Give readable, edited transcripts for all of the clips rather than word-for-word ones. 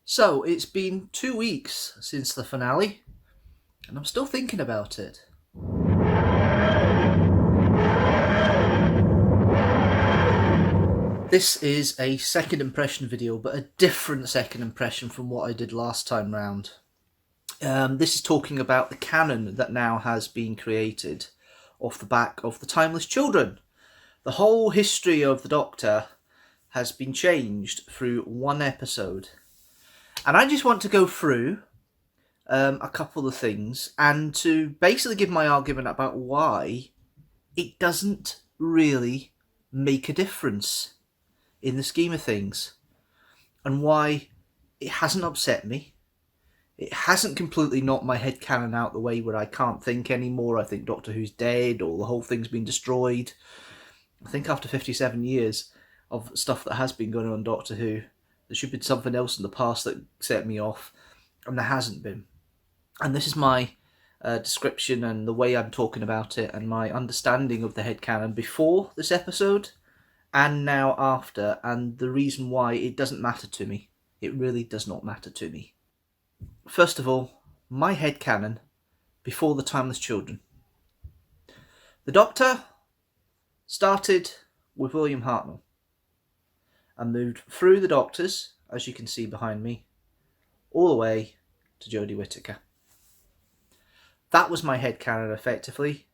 So, it's been 2 weeks since the finale, and I'm still thinking about it. This is a second impression video, but a different second impression from what I did last time round. This is talking about the canon that now has been created off the back of the Timeless Children. The whole history of the Doctor has been changed through one episode. And I just want to go through a couple of things and to basically give my argument about why it doesn't really make a difference in the scheme of things and why it hasn't upset me. It hasn't completely knocked my headcanon out the way where I can't think anymore. I think Doctor Who's dead or the whole thing's been destroyed. I think after 57 years of stuff that has been going on Doctor Who, there should be something else in the past that set me off, and there hasn't been. And this is my description and the way I'm talking about it and my understanding of the headcanon before this episode and now after, and the reason why it doesn't matter to me. It really does not matter to me. First of all, my headcanon before the Timeless Children. The Doctor started with William Hartnell and moved through the Doctors, as you can see behind me, all the way to Jodie Whittaker. That was my headcanon, effectively.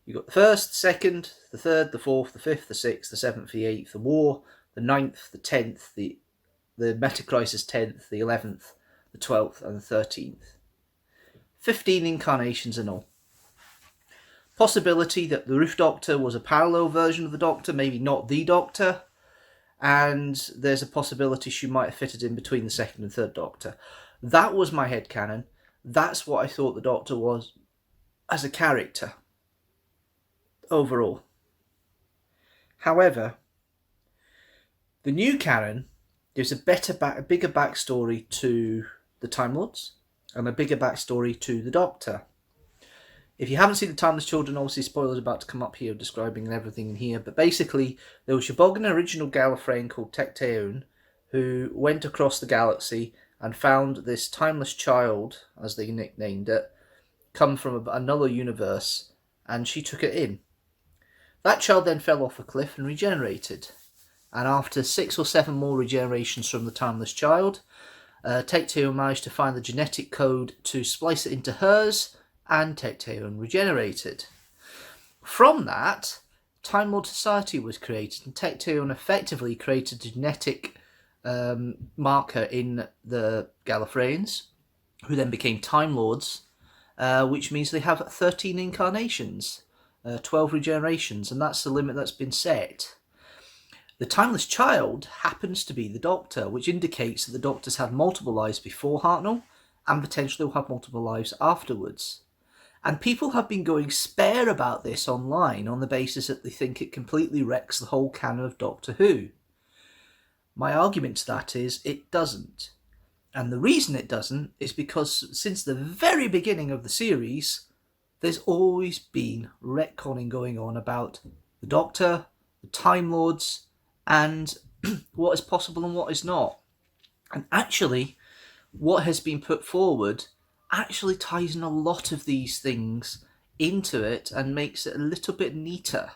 You got the first, the second, the third, the fourth, the fifth, the sixth, the seventh, the eighth, the war, the ninth, the 10th, the Metacrisis 10th, the 11th, the 12th, and the 13th. 15 incarnations in all. Possibility that the Roof Doctor was a parallel version of the Doctor, maybe not the Doctor, and there's a possibility she might have fitted in between the second and third Doctor. That was my headcanon. That's what I thought the Doctor was as a character overall. However, the new canon gives a bigger backstory to the Time Lords and a bigger backstory to the Doctor. If you haven't seen the Timeless Children, obviously spoilers about to come up here describing everything in here, but basically there was a Bogan original Gallifreyan called Tecteun who went across the galaxy and found this timeless child, as they nicknamed it, come from another universe, and she took it in. That child then fell off a cliff and regenerated. And after 6 or 7 more regenerations from the Timeless Child, Tecteun managed to find the genetic code to splice it into hers, and Tecteun regenerated. From that, Time Lord Society was created, and Tecteun effectively created a genetic marker in the Gallifreyans, who then became Time Lords, which means they have 13 incarnations, 12 regenerations, and that's the limit that's been set. The Timeless Child happens to be the Doctor, which indicates that the Doctor's had multiple lives before Hartnell and potentially will have multiple lives afterwards. And people have been going spare about this online on the basis that they think it completely wrecks the whole canon of Doctor Who. My argument to that is it doesn't. And the reason it doesn't is because since the very beginning of the series, there's always been retconning going on about the Doctor, the Time Lords, and what is possible and what is not. And actually, what has been put forward actually ties in a lot of these things into it and makes it a little bit neater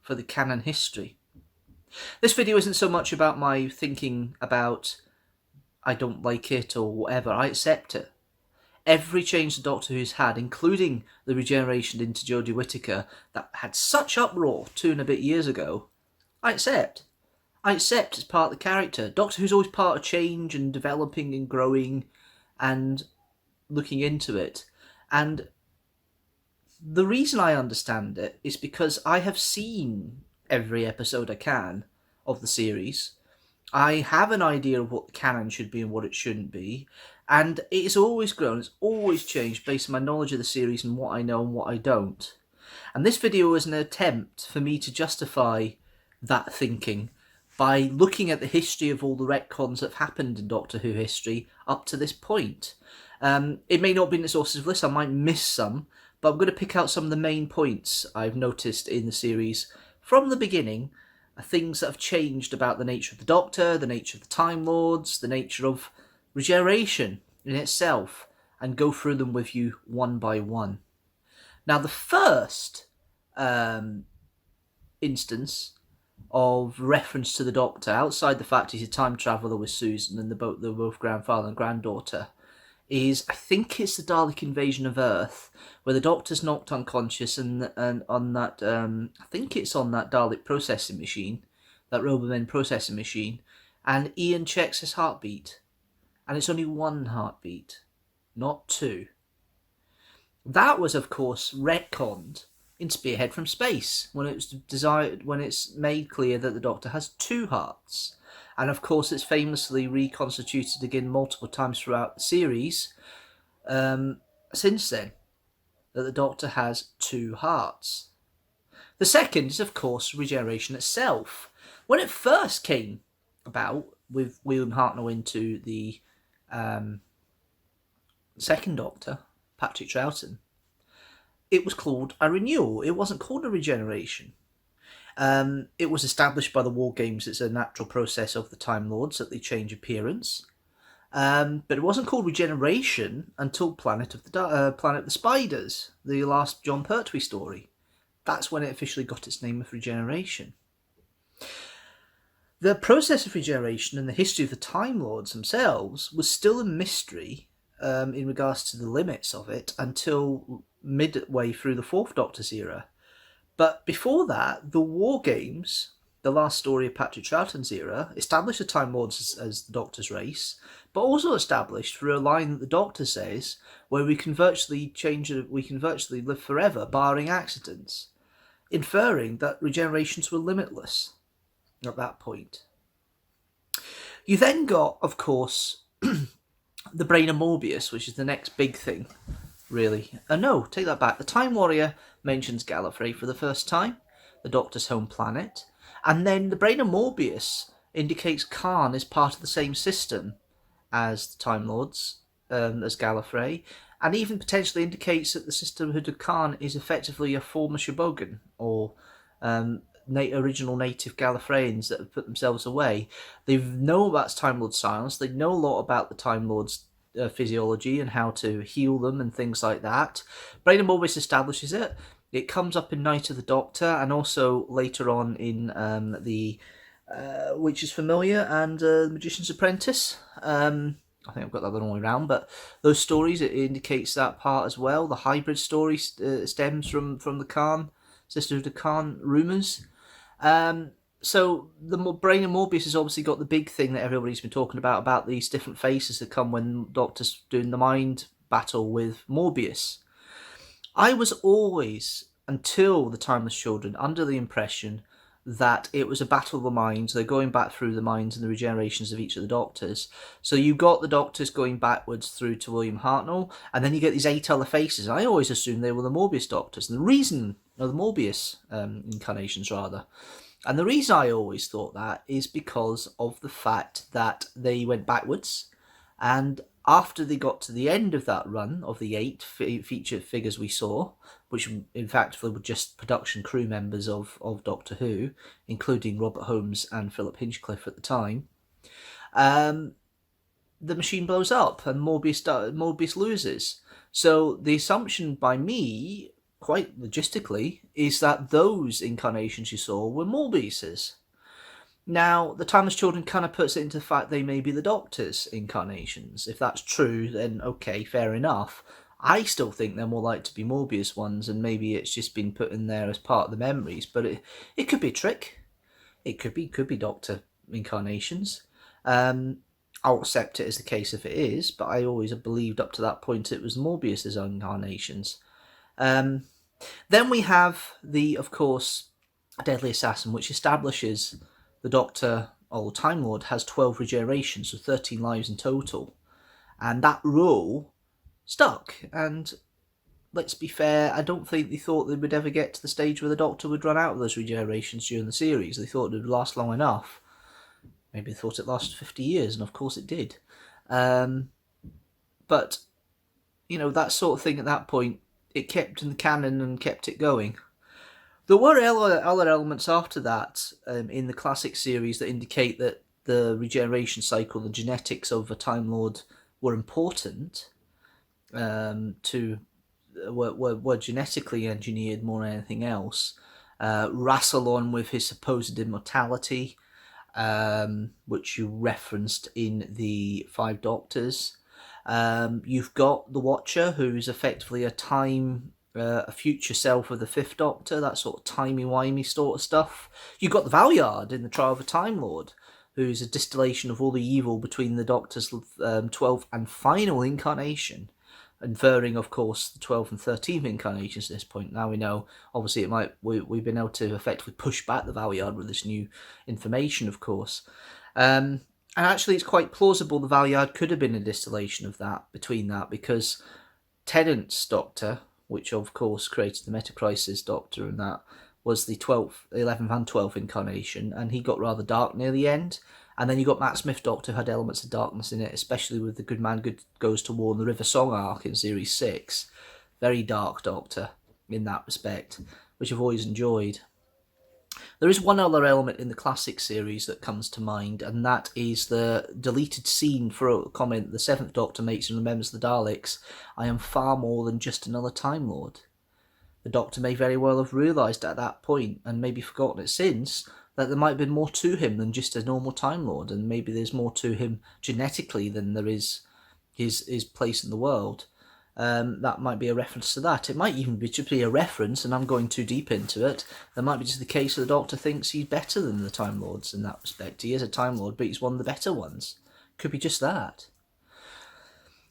for the canon history. This video isn't so much about my thinking about I don't like it or whatever. I accept it. Every change the Doctor Who's had, including the regeneration into Jodie Whittaker that had such uproar 2 and a bit years ago, I accept. I accept as part of the character. Doctor Who's always part of change and developing and growing and looking into it. And the reason I understand it is because I have seen every episode I can of the series. I have an idea of what the canon should be and what it shouldn't be. And it's always grown, it's always changed based on my knowledge of the series and what I know and what I don't. And this video is an attempt for me to justify that thinking by looking at the history of all the retcons that have happened in Doctor Who history up to this point. It may not be in the sources of list, I might miss some, but I'm going to pick out some of the main points I've noticed in the series from the beginning, things that have changed about the nature of the Doctor, the nature of the Time Lords, the nature of regeneration in itself, and go through them with you one by one. Now, the first instance of reference to the Doctor, outside the fact he's a time traveller with Susan and they're both grandfather and granddaughter, is, I think it's the Dalek invasion of Earth, where the Doctor's knocked unconscious and on that, I think it's on that Dalek processing machine, that Robomen processing machine, and Ian checks his heartbeat, and it's only one heartbeat, not two. That was, of course, retconned in Spearhead from Space when it's made clear that the Doctor has two hearts. And of course, it's famously reconstituted again multiple times throughout the series since then, that the Doctor has two hearts. The second is, of course, regeneration itself. When it first came about with William Hartnell into the second Doctor, Patrick Troughton, it was called a renewal. It wasn't called a regeneration. It was established by the War Games. It's a natural process of the Time Lords that they change appearance. But it wasn't called regeneration until Planet of the Spiders, the last John Pertwee story. That's when it officially got its name of regeneration. The process of regeneration and the history of the Time Lords themselves was still a mystery in regards to the limits of it until midway through the Fourth Doctor's era. But before that, the War Games, the last story of Patrick Troughton's era, established the Time Lords as the Doctor's race, but also established through a line that the Doctor says, where we can virtually live forever, barring accidents, inferring that regenerations were limitless at that point. You then got, of course, the Brain of Morbius, which is the next big thing, really. No, take that back. The Time Warrior mentions Gallifrey for the first time, the Doctor's home planet, and then the Brain of Morbius indicates Khan is part of the same system as the Time Lords, as Gallifrey, and even potentially indicates that the sisterhood of Khan is effectively a former Shibogan, or original native Gallifreyans that have put themselves away. They know about Time Lord science, they know a lot about the Time Lords' physiology and how to heal them and things like that. Brain of Morbius establishes it. It comes up in Night of the Doctor, and also later on in the Witch's Familiar and The Magician's Apprentice. I think I've got that the wrong way around, but those stories, it indicates that part as well. The hybrid story stems from the Khan, Sisterhood of Khan rumours. So the Brain of Morbius has obviously got the big thing that everybody's been talking about these different faces that come when Doctor's doing the mind battle with Morbius. I was always, until The Timeless Children, under the impression that it was a battle of the minds. They're going back through the minds and the regenerations of each of the Doctors. So you got the Doctors going backwards through to William Hartnell, and then you get these 8 other faces. I always assumed they were the Morbius Doctors. And the reason, or the Morbius incarnations rather. And the reason I always thought that is because of the fact that they went backwards, and after they got to the end of that run of the 8 featured figures we saw, which in fact were just production crew members of Doctor Who, including Robert Holmes and Philip Hinchcliffe at the time, the machine blows up and Morbius loses. So the assumption by me, quite logistically, is that those incarnations you saw were Morbius's. Now, the Timeless Children kind of puts it into the fact they may be the Doctor's incarnations. If that's true, then okay, fair enough. I still think they're more likely to be Morbius ones, and maybe it's just been put in there as part of the memories. But it could be a trick. It could be Doctor incarnations. I'll accept it as the case if it is, but I always have believed up to that point it was Morbius's incarnations. Then we have of course, Deadly Assassin, which establishes the Doctor, or Time Lord, has 12 regenerations, so 13 lives in total. And that rule stuck. And let's be fair, I don't think they thought they would ever get to the stage where the Doctor would run out of those regenerations during the series. They thought it would last long enough. Maybe they thought it lasted 50 years, and of course it did. But, you know, that sort of thing at that point, it kept in the canon and kept it going. There were other elements after that in the classic series that indicate that the regeneration cycle, the genetics of a Time Lord were important, were genetically engineered more than anything else. Rassilon with his supposed immortality, which you referenced in the Five Doctors. You've got the Watcher, who's effectively a future self of the Fifth Doctor, that sort of timey-wimey sort of stuff. You've got the Valeyard in the Trial of a Time Lord, who's a distillation of all the evil between the Doctor's 12th and final incarnation, inferring, of course, the 12th and 13th incarnations at this point. Now we know, obviously, we've been able to effectively push back the Valeyard with this new information, of course. And actually, it's quite plausible the Valeyard could have been a distillation of that, between that, because Tennant's Doctor, which of course created the Metacrisis Doctor, and that was the 11th and 12th incarnation, and he got rather dark near the end. And then you got Matt Smith Doctor, who had elements of darkness in it, especially with the Good Man Goes to War and the River Song arc in Series 6. Very dark Doctor in that respect, which I've always enjoyed. There is one other element in the classic series that comes to mind, and that is the deleted scene for a comment the 7th Doctor makes and remembers the Daleks. I am far more than just another Time Lord. The Doctor may very well have realised at that point, and maybe forgotten it since, that there might have been more to him than just a normal Time Lord, and maybe there's more to him genetically than there is his place in the world. That might be a reference to that. It might even just be a reference, and I'm going too deep into it. There might be just the case that the Doctor thinks he's better than the Time Lords in that respect. He is a Time Lord, but he's one of the better ones. Could be just that.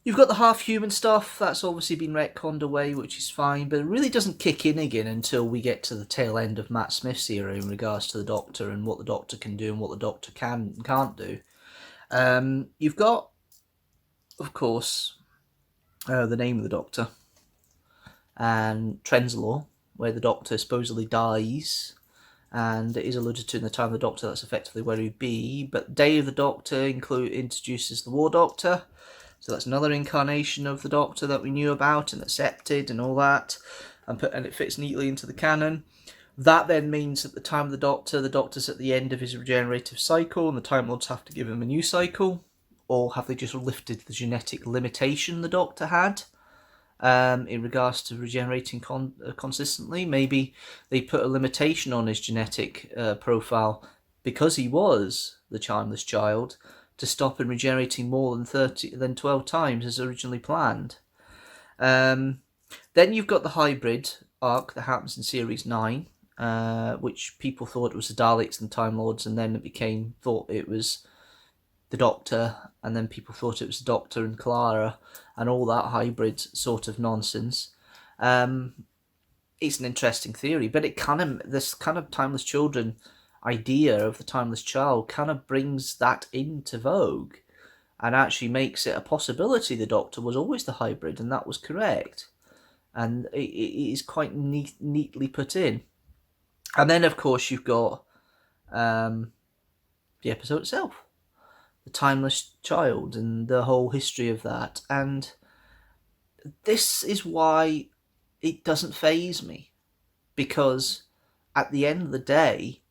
You've got the half-human stuff, that's obviously been retconned away, which is fine, but it really doesn't kick in again until we get to the tail end of Matt Smith's era in regards to the Doctor and what the Doctor can do and what the Doctor can and can't do. You've got, of course, the name of the Doctor, and Trenzalore, where the Doctor supposedly dies, and it is alluded to in the Time of the Doctor, that's effectively where he'd be, but Day of the Doctor introduces the War Doctor. So that's another incarnation of the Doctor that we knew about and accepted and all that, and it fits neatly into the canon. That then means at the time of the Doctor's at the end of his regenerative cycle, and the Time Lords have to give him a new cycle, or have they just lifted the genetic limitation the Doctor had in regards to regenerating consistently? Maybe they put a limitation on his genetic profile because he was the Charmless Child, to stop him regenerating more than 12 times as originally planned. Then you've got the hybrid arc that happens in Series 9, which people thought it was the Daleks and Time Lords, and then thought it was the Doctor, and then people thought it was the Doctor and Clara, and all that hybrid sort of nonsense. It's an interesting theory, but this kind of Timeless Children idea of the Timeless Child kind of brings that into vogue and actually makes it a possibility the Doctor was always the hybrid, and that was correct, and it is quite neatly put in. And then of course you've got the episode itself, the Timeless Child, and the whole history of that, and this is why it doesn't faze me, because at the end of the day,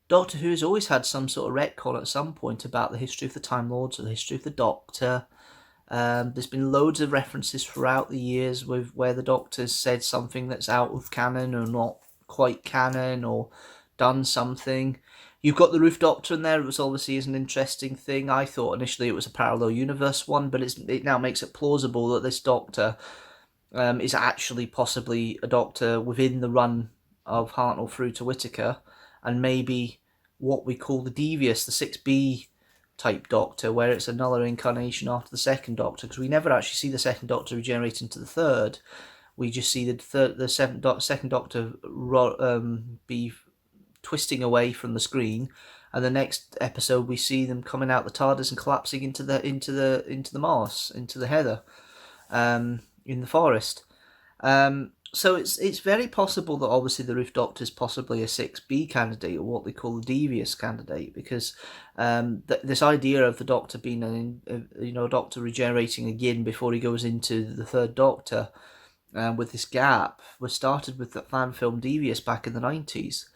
Doctor Who has always had some sort of retcon at some point about the history of the Time Lords or the history of the Doctor. There's been loads of references throughout the years where the Doctor's said something that's out of canon or not quite canon or done something. You've got the Roof Doctor in there, which obviously is an interesting thing. I thought initially it was a parallel universe one, but it now makes it plausible that this Doctor is actually possibly a Doctor within the run of Hartnell through to Whittaker, and maybe what we call the Devious, the 6B type Doctor, where it's another incarnation after the second Doctor, because we never actually see the second Doctor regenerate into the third. We just see the second Doctor be twisting away from the screen, and the next episode we see them coming out the TARDIS and collapsing into the moss, into the heather, in the forest. So it's very possible that obviously the Roof Doctor is possibly a 6B candidate, or what they call the Devious candidate, because this idea of the Doctor being a Doctor regenerating again before he goes into the third Doctor, with this gap, was started with the fan film Devious back in the 90s.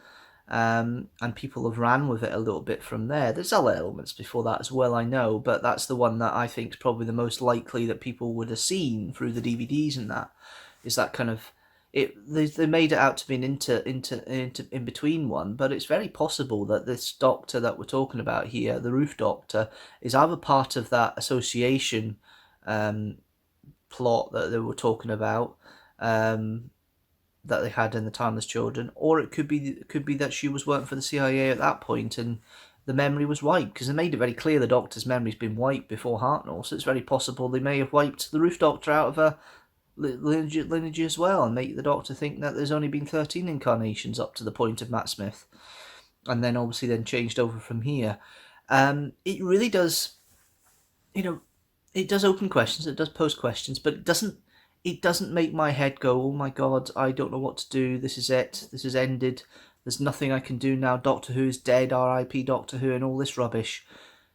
and people have ran with it a little bit from there. There's other elements before that as well, I know, but that's the one that I think is probably the most likely that people would have seen through the DVDs, and that is that kind of it. They made it out to be an in between one, but it's very possible that this doctor that we're talking about here, the Roof Doctor, is either part of that association plot that they were talking about. That they had in the Timeless Children, or it could be that she was working for the CIA at that point and the memory was wiped, because they made it very clear the Doctor's memory's been wiped before Hartnell, so it's very possible they may have wiped the Roof Doctor out of her lineage as well, and make the Doctor think that there's only been 13 incarnations up to the point of Matt Smith, and then obviously then changed over from here. It really does, it does open questions, it does pose questions, but it doesn't make my head go, oh my god, I don't know what to do, this is it, this is ended, there's nothing I can do now, Doctor Who is dead, R.I.P. Doctor Who, and all this rubbish.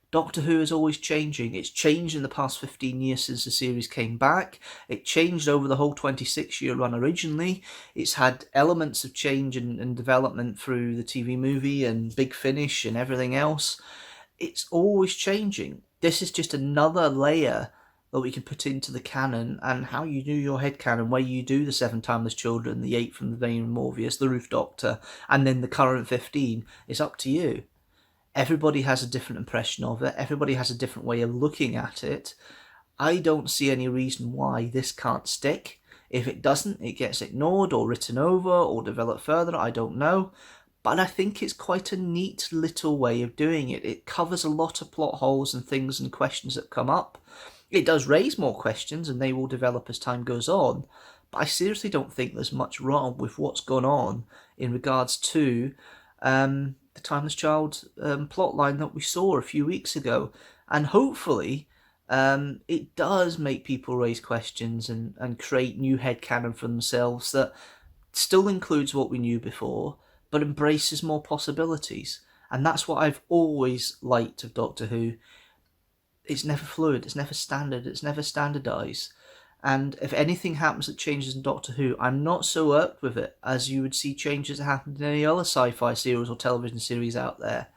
Doctor Who is always changing. It's changed in the past 15 years since the series came back. It changed over the whole 26-year run originally. It's had elements of change and development through the TV movie and Big Finish and everything else. It's always changing. This is just another layer that we can put into the canon, and how you do your head canon, where you do the 7 Timeless Children, the 8 from the Vein of Morpheus, the Roof Doctor, and then the current 15, is up to you. Everybody has a different impression of it. Everybody has a different way of looking at it. I don't see any reason why this can't stick. If it doesn't, it gets ignored or written over or developed further, I don't know. But I think it's quite a neat little way of doing it. It covers a lot of plot holes and things and questions that come up. It does raise more questions, and they will develop as time goes on. But I seriously don't think there's much wrong with what's gone on in regards to the Timeless Child plotline that we saw a few weeks ago. And hopefully it does make people raise questions and create new headcanon for themselves that still includes what we knew before, but embraces more possibilities. And that's what I've always liked of Doctor Who. It's never fluid, it's never standard, it's never standardised. And if anything happens that changes in Doctor Who, I'm not so irked with it as you would see changes that happen in any other sci-fi series or television series out there.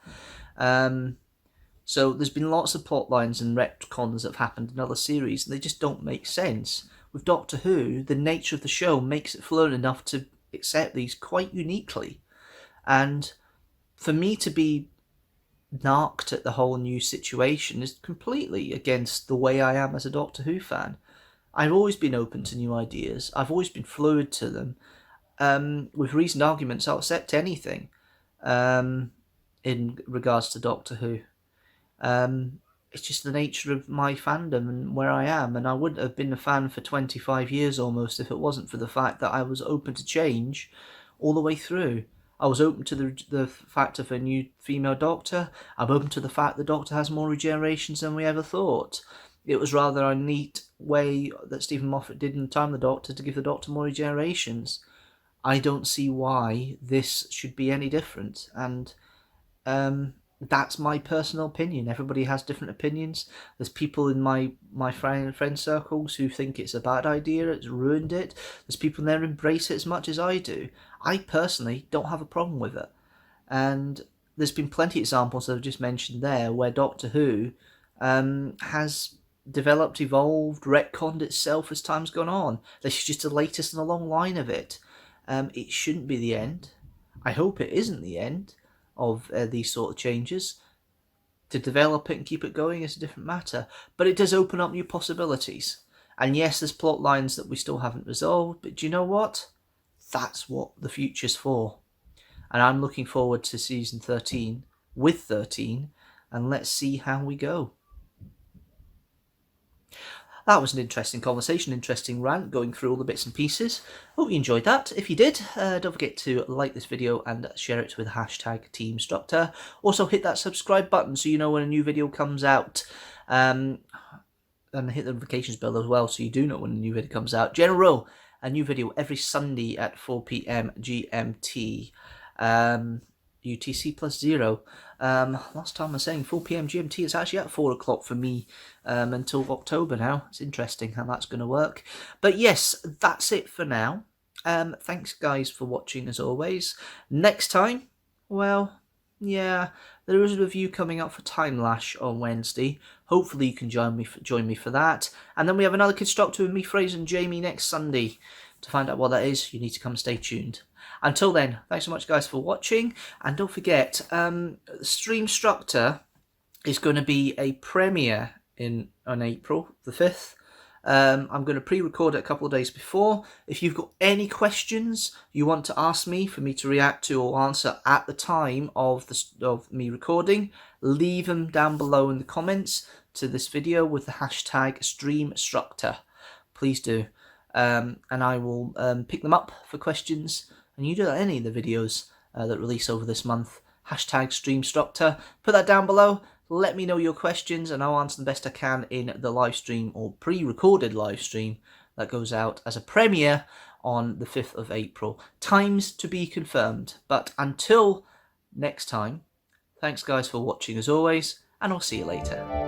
So there's been lots of plot lines and retcons that have happened in other series, and they just don't make sense. With Doctor Who, the nature of the show makes it fluid enough to accept these quite uniquely. And for me to be narked at the whole new situation is completely against the way I am as a Doctor Who fan. I've always been open to new ideas. I've always been fluid to them. With reasoned arguments, I'll accept anything in regards to Doctor Who. It's just the nature of my fandom and where I am, and I wouldn't have been a fan for 25 years almost if it wasn't for the fact that I was open to change all the way through. I was open to the fact of a new female Doctor. I'm open to the fact the Doctor has more regenerations than we ever thought. It was rather a neat way that Stephen Moffat did in Time of the Doctor to give the Doctor more regenerations. I don't see why this should be any different, and that's my personal opinion. Everybody has different opinions. There's people in my friend circles who think it's a bad idea, it's ruined it. There's people there who embrace it as much as I do. I personally don't have a problem with it. And there's been plenty of examples that I've just mentioned there where Doctor Who has developed, evolved, retconned itself as time's gone on. This is just the latest in a long line of it. It shouldn't be the end. I hope it isn't the end of these sort of changes. To develop it and keep it going is a different matter, but it does open up new possibilities. And yes, there's plot lines that we still haven't resolved, but do you know what? That's what the future's for. And I'm looking forward to season 13 with 13, and let's see how we go. That was an interesting conversation, interesting rant, going through all the bits and pieces. Hope you enjoyed that. If you did, don't forget to like this video and share it with hashtag teamstructor. Also hit that subscribe button so you know when a new video comes out. And hit the notifications bell as well so you do know when a new video comes out. General rule, a new video every Sunday at 4 PM GMT. UTC plus 0. Last time I was saying 4 PM GMT, it's actually at 4 o'clock for me until October now. It's interesting how that's going to work. But yes, that's it for now. Thanks guys for watching as always. Next time, Well, yeah, there is a review coming up for Time Lash on Wednesday. Hopefully you can join me for that. And then we have another Constructor with me, Fraser and Jamie next Sunday. To find out what that is, you need to come stay tuned. Until then, thanks so much guys for watching. And don't forget, Deanstructor is going to be a premiere on April the 5th. I'm going to pre-record it a couple of days before. If you've got any questions you want to ask me for me to react to or answer at the time of me recording, leave them down below in the comments to this video with the hashtag Deanstructor. Please do. And I will pick them up for questions. And you do that in any of the videos that release over this month. Hashtag Deanstructor. Put that down below. Let me know your questions and I'll answer the best I can in the live stream or pre-recorded live stream that goes out as a premiere on the 5th of April. Times to be confirmed. But until next time, thanks guys for watching as always, and I'll see you later.